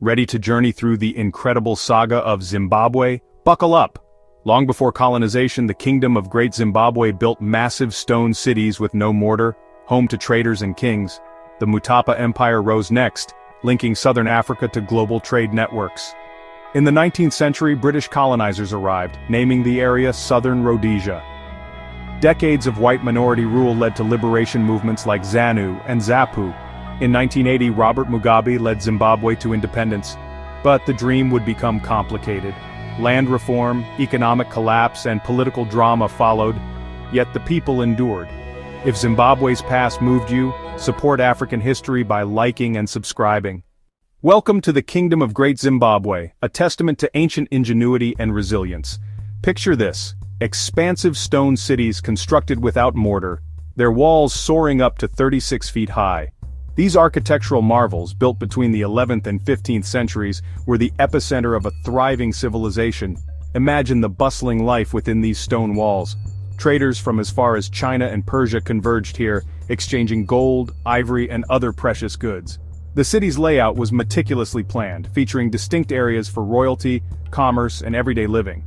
Ready to journey through the incredible saga of Zimbabwe? Buckle up! Long before colonization, the Kingdom of Great Zimbabwe built massive stone cities with no mortar, home to traders and kings. The Mutapa Empire rose next, linking southern Africa to global trade networks. In the 19th century, British colonizers arrived, naming the area Southern Rhodesia. Decades of white minority rule led to liberation movements like ZANU and ZAPU. In 1980, Robert Mugabe led Zimbabwe to independence. But the dream would become complicated. Land reform, economic collapse, and political drama followed, yet the people endured. If Zimbabwe's past moved you, support African history by liking and subscribing. Welcome to the Kingdom of Great Zimbabwe, a testament to ancient ingenuity and resilience. Picture this: expansive stone cities constructed without mortar, their walls soaring up to 36 feet high. These architectural marvels, built between the 11th and 15th centuries, were the epicenter of a thriving civilization. Imagine the bustling life within these stone walls. Traders from as far as China and Persia converged here, exchanging gold, ivory, and other precious goods. The city's layout was meticulously planned, featuring distinct areas for royalty, commerce, and everyday living.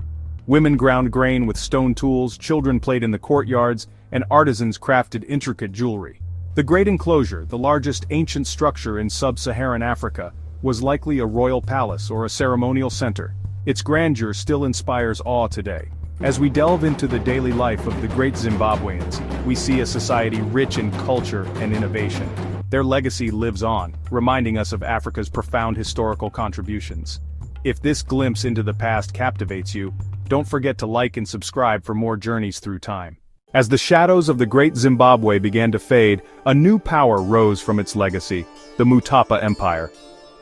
Women ground grain with stone tools, children played in the courtyards, and artisans crafted intricate jewelry. The Great Enclosure, the largest ancient structure in sub-Saharan Africa, was likely a royal palace or a ceremonial center. Its grandeur still inspires awe today. As we delve into the daily life of the great Zimbabweans, we see a society rich in culture and innovation. Their legacy lives on, reminding us of Africa's profound historical contributions. If this glimpse into the past captivates you, don't forget to like and subscribe for more journeys through time. As the shadows of the great Zimbabwe began to fade, a new power rose from its legacy: the Mutapa Empire.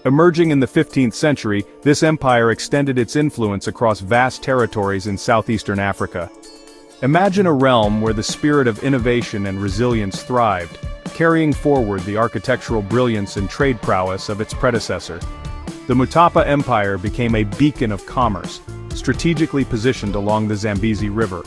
Emerging in the 15th century, this empire extended its influence across vast territories in southeastern Africa. Imagine a realm where the spirit of innovation and resilience thrived, carrying forward the architectural brilliance and trade prowess of its predecessor. The Mutapa Empire became a beacon of commerce, strategically positioned along the Zambezi River.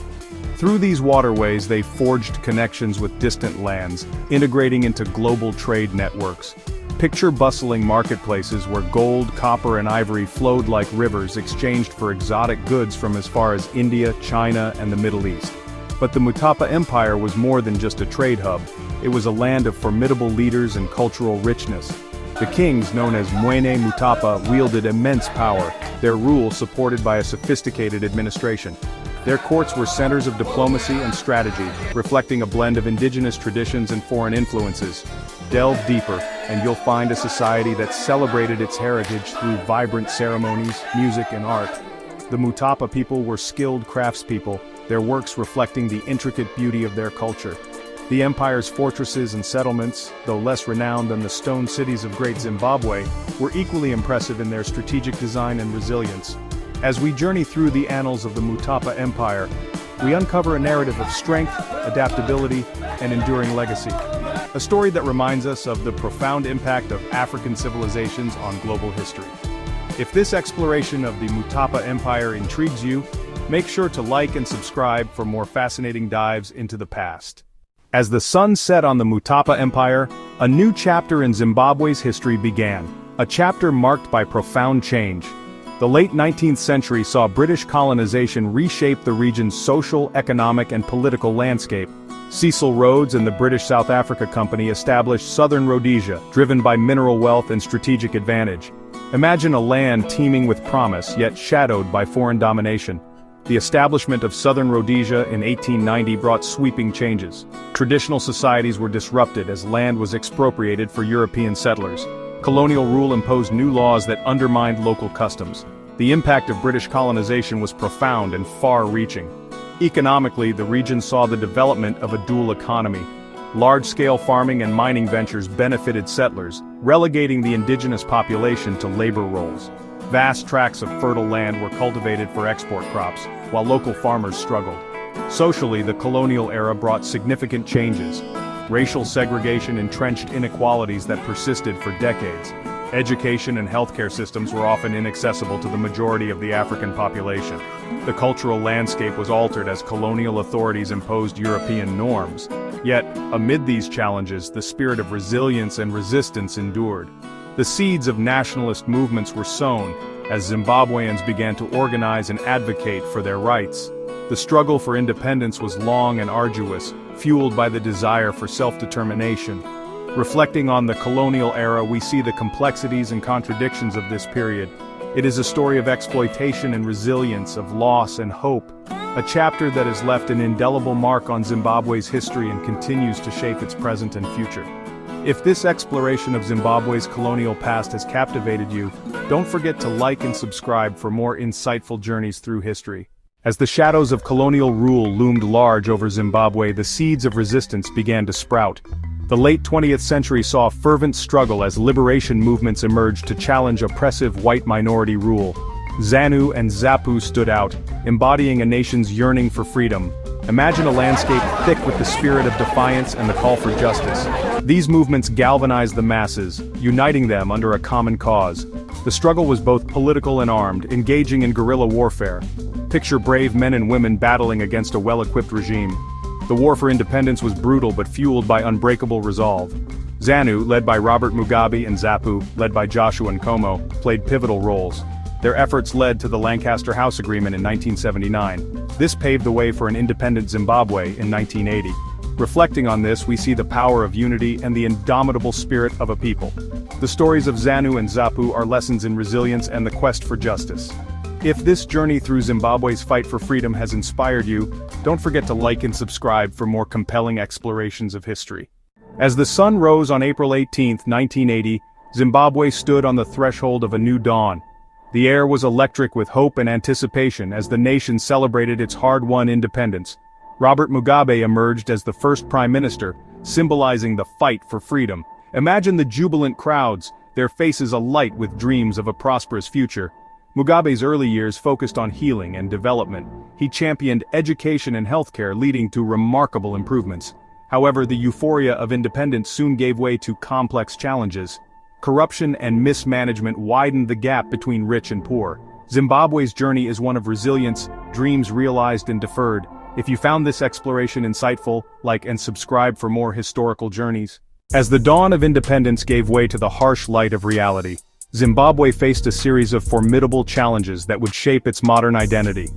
Through these waterways they forged connections with distant lands, integrating into global trade networks. Picture bustling marketplaces where gold, copper, and ivory flowed like rivers, exchanged for exotic goods from as far as India, China, and the Middle East. But the Mutapa Empire was more than just a trade hub. It was a land of formidable leaders and cultural richness. The kings, known as Mwene Mutapa, wielded immense power, their rule supported by a sophisticated administration. Their courts were centers of diplomacy and strategy, reflecting a blend of indigenous traditions and foreign influences. Delve deeper, and you'll find a society that celebrated its heritage through vibrant ceremonies, music, and art. The Mutapa people were skilled craftspeople, their works reflecting the intricate beauty of their culture. The empire's fortresses and settlements, though less renowned than the stone cities of Great Zimbabwe, were equally impressive in their strategic design and resilience. As we journey through the annals of the Mutapa Empire, we uncover a narrative of strength, adaptability, and enduring legacy. A story that reminds us of the profound impact of African civilizations on global history. If this exploration of the Mutapa Empire intrigues you, make sure to like and subscribe for more fascinating dives into the past. As the sun set on the Mutapa Empire, a new chapter in Zimbabwe's history began, a chapter marked by profound change. The late 19th century saw British colonization reshape the region's social, economic, and political landscape. Cecil Rhodes and the British South Africa Company established Southern Rhodesia, driven by mineral wealth and strategic advantage. Imagine a land teeming with promise, yet shadowed by foreign domination. The establishment of Southern Rhodesia in 1890 brought sweeping changes. Traditional societies were disrupted as land was expropriated for European settlers. Colonial rule imposed new laws that undermined local customs. The impact of British colonization was profound and far-reaching. Economically, the region saw the development of a dual economy. Large-scale farming and mining ventures benefited settlers, relegating the indigenous population to labor roles. Vast tracts of fertile land were cultivated for export crops, while local farmers struggled. Socially, the colonial era brought significant changes. Racial segregation entrenched inequalities that persisted for decades. Education and healthcare systems were often inaccessible to the majority of the African population. The cultural landscape was altered as colonial authorities imposed European norms. Yet, amid these challenges, the spirit of resilience and resistance endured. The seeds of nationalist movements were sown, as Zimbabweans began to organize and advocate for their rights. The struggle for independence was long and arduous, fueled by the desire for self-determination. Reflecting on the colonial era, we see the complexities and contradictions of this period. It is a story of exploitation and resilience, of loss and hope, a chapter that has left an indelible mark on Zimbabwe's history and continues to shape its present and future. If this exploration of Zimbabwe's colonial past has captivated you, don't forget to like and subscribe for more insightful journeys through history. As the shadows of colonial rule loomed large over Zimbabwe, the seeds of resistance began to sprout. The late 20th century saw a fervent struggle as liberation movements emerged to challenge oppressive white minority rule. ZANU and ZAPU stood out, embodying a nation's yearning for freedom. Imagine a landscape thick with the spirit of defiance and the call for justice. These movements galvanized the masses, uniting them under a common cause. The struggle was both political and armed, engaging in guerrilla warfare. Picture brave men and women battling against a well-equipped regime. The war for independence was brutal but fueled by unbreakable resolve. ZANU, led by Robert Mugabe, and ZAPU, led by Joshua Nkomo, played pivotal roles. Their efforts led to the Lancaster House Agreement in 1979. This paved the way for an independent Zimbabwe in 1980. Reflecting on this, we see the power of unity and the indomitable spirit of a people. The stories of ZANU and ZAPU are lessons in resilience and the quest for justice. If this journey through Zimbabwe's fight for freedom has inspired you, don't forget to like and subscribe for more compelling explorations of history. As the sun rose on April 18, 1980, Zimbabwe stood on the threshold of a new dawn. The air was electric with hope and anticipation as the nation celebrated its hard-won independence. Robert Mugabe emerged as the first prime minister, symbolizing the fight for freedom. Imagine the jubilant crowds, their faces alight with dreams of a prosperous future. Mugabe's early years focused on healing and development. He championed education and healthcare, leading to remarkable improvements. However, the euphoria of independence soon gave way to complex challenges. Corruption and mismanagement widened the gap between rich and poor. Zimbabwe's journey is one of resilience, dreams realized and deferred. If you found this exploration insightful, like and subscribe for more historical journeys. As the dawn of independence gave way to the harsh light of reality, Zimbabwe faced a series of formidable challenges that would shape its modern identity.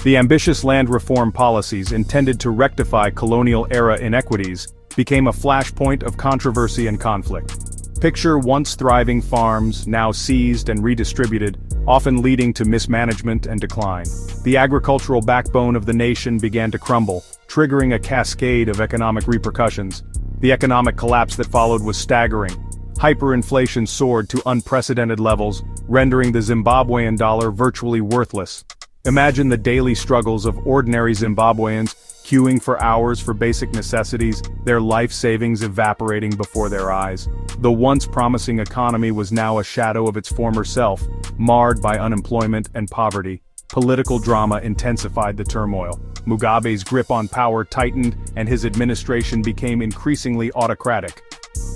The ambitious land reform policies intended to rectify colonial-era inequities became a flashpoint of controversy and conflict. Picture once thriving farms, now seized and redistributed, often leading to mismanagement and decline. The agricultural backbone of the nation began to crumble, triggering a cascade of economic repercussions. The economic collapse that followed was staggering. Hyperinflation soared to unprecedented levels, rendering the Zimbabwean dollar virtually worthless. Imagine the daily struggles of ordinary Zimbabweans, queuing for hours for basic necessities, their life savings evaporating before their eyes. The once promising economy was now a shadow of its former self, marred by unemployment and poverty. Political drama intensified the turmoil. Mugabe's grip on power tightened, and his administration became increasingly autocratic.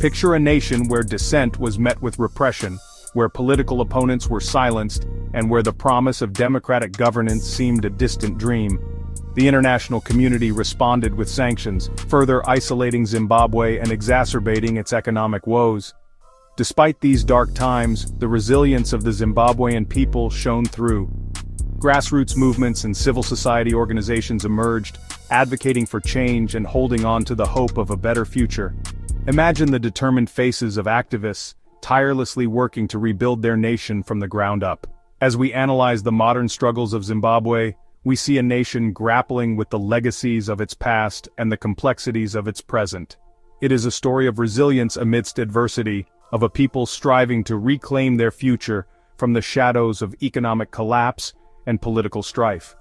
Picture a nation where dissent was met with repression, where political opponents were silenced, and where the promise of democratic governance seemed a distant dream. The international community responded with sanctions, further isolating Zimbabwe and exacerbating its economic woes. Despite these dark times, the resilience of the Zimbabwean people shone through. Grassroots movements and civil society organizations emerged, advocating for change and holding on to the hope of a better future. Imagine the determined faces of activists, tirelessly working to rebuild their nation from the ground up. As we analyze the modern struggles of Zimbabwe, we see a nation grappling with the legacies of its past and the complexities of its present. It is a story of resilience amidst adversity, of a people striving to reclaim their future from the shadows of economic collapse and political strife.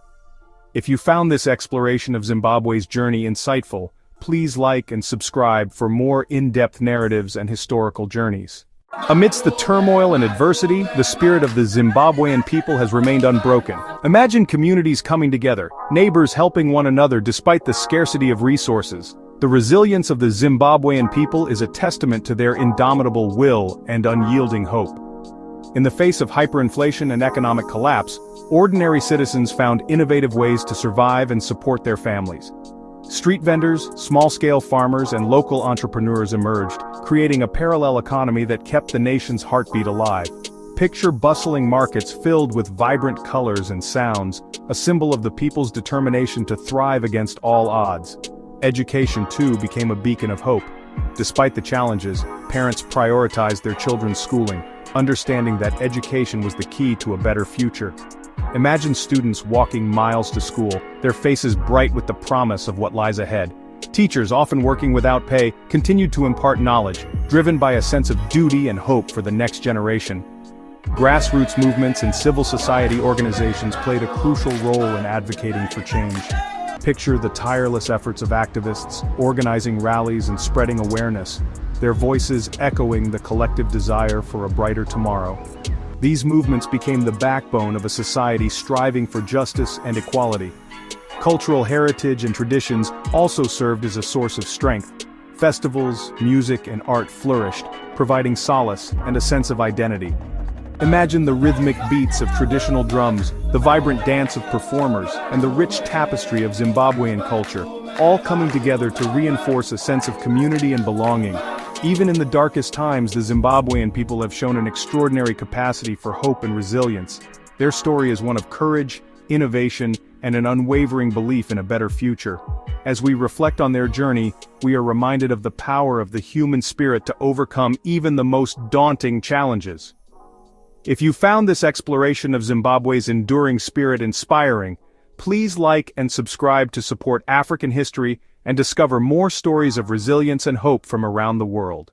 If you found this exploration of Zimbabwe's journey insightful, please like and subscribe for more in-depth narratives and historical journeys. Amidst the turmoil and adversity, the spirit of the Zimbabwean people has remained unbroken. Imagine communities coming together, neighbors helping one another despite the scarcity of resources. The resilience of the Zimbabwean people is a testament to their indomitable will and unyielding hope. In the face of hyperinflation and economic collapse, ordinary citizens found innovative ways to survive and support their families. Street vendors, small-scale farmers, and local entrepreneurs emerged, creating a parallel economy that kept the nation's heartbeat alive. Picture bustling markets filled with vibrant colors and sounds, a symbol of the people's determination to thrive against all odds. Education, too, became a beacon of hope. Despite the challenges, parents prioritized their children's schooling, understanding that education was the key to a better future. Imagine students walking miles to school, their faces bright with the promise of what lies ahead. Teachers, often working without pay, continued to impart knowledge, driven by a sense of duty and hope for the next generation. Grassroots movements and civil society organizations played a crucial role in advocating for change. Picture the tireless efforts of activists, organizing rallies and spreading awareness, their voices echoing the collective desire for a brighter tomorrow. These movements became the backbone of a society striving for justice and equality. Cultural heritage and traditions also served as a source of strength. Festivals, music, and art flourished, providing solace and a sense of identity. Imagine the rhythmic beats of traditional drums, the vibrant dance of performers, and the rich tapestry of Zimbabwean culture, all coming together to reinforce a sense of community and belonging. Even in the darkest times, the Zimbabwean people have shown an extraordinary capacity for hope and resilience. Their story is one of courage, innovation, and an unwavering belief in a better future. As we reflect on their journey, we are reminded of the power of the human spirit to overcome even the most daunting challenges. If you found this exploration of Zimbabwe's enduring spirit inspiring, please like and subscribe to support African history and discover more stories of resilience and hope from around the world.